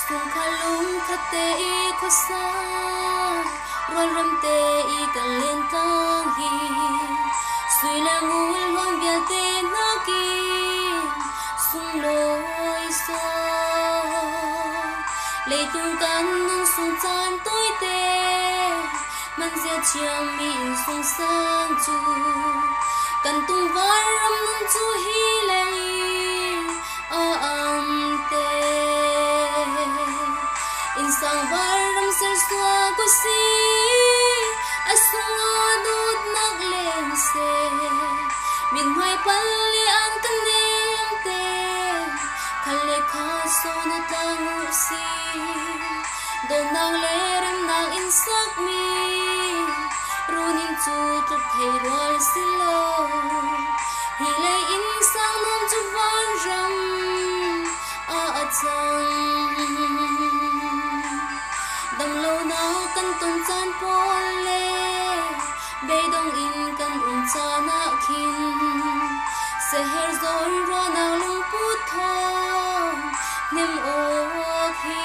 sung khalung khate I khosa rol ram te I kan len tang hi sui la ngul hom bia te na ki sung loi so lei tung kan nang sung chan toi te man zia chiang mi in sung sang chu kan tung var ram nun chu hi lei a am te in sang var ram ser sua ko si asunga dut nak lem se min mai pal le an kan nem te khale kha so na tang si do nang le rem nang in sak mi runin chu tu thei rol si lo hi le in sang nom chu van ram a chang dam lo na kan tung chan pol le be dong in kan cha na khin se her zoi ro na lung put tho nem o khi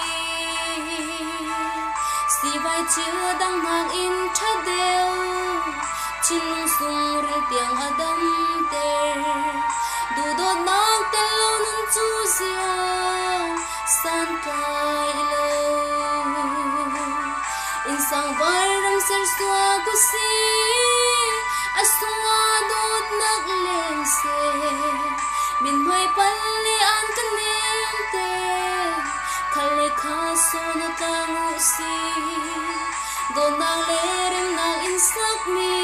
si vai chưa đang mang in tha deu chin sung ri piang adam te du do nak te lo nun chu sia san kai lo in sang vai ram ser sua ku si asunga dot nak lem se min mai pal le an kan nem te khale kha so na tang si do na le rem na in sak mi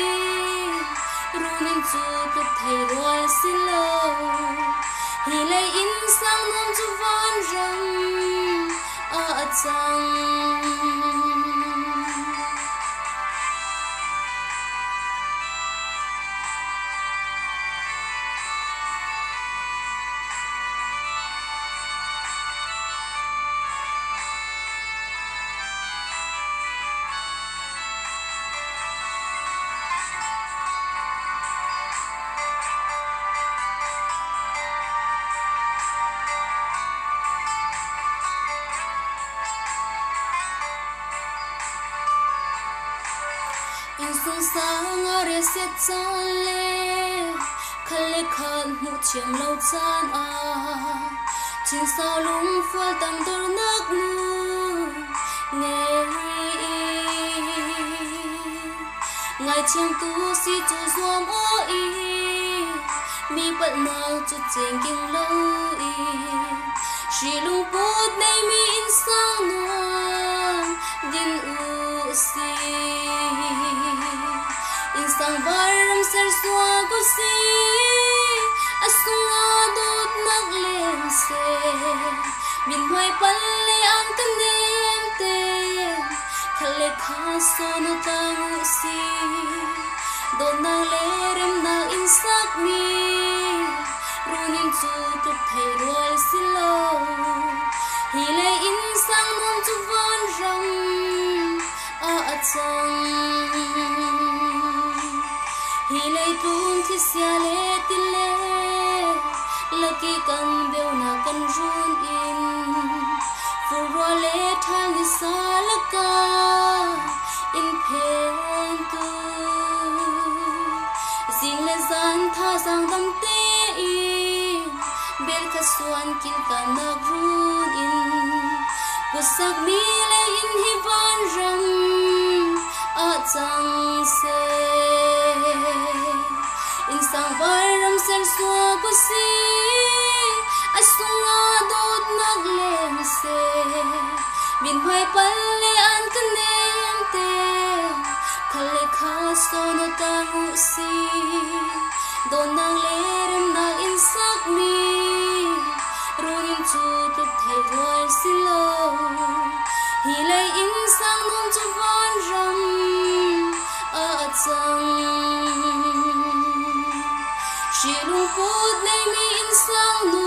runin chu tu thei roi si lo hi le in sang nom chu van ram a chang in sung sang a re se chan le khale khan mu chiang lo chan a chin sao lung phul tam dor nak nu nge ngai chiang tu si chu zuam o I mi pat na chu cheng king lo I shi lung put nei mi in sang nuam din u si in sang var ram ser sua ko si asunga dot nak lem se min mai pal le an kan nem te khale kha so na tang si do na le rem na in sak mi runin chu tu thei roi si lo hi le in sang nom chu van ram a chang hi le tung thi sia le ti le lucky kan beu na kan run in fu ro le thang ni sa la ka in pen tu sing le zan tha sang dam te in bel kha suan kin kan na run in kusak mi le in hi van ram a chang se in sang vai ram ser sua ko si asunga dot nak lem se min mai pal le an kan nem te khale kha so na tang si do na le rem na in sak mi runin chu tu thei roi si lo hi le in sang nom chu van ram a chang shi lung put nei mi in sang no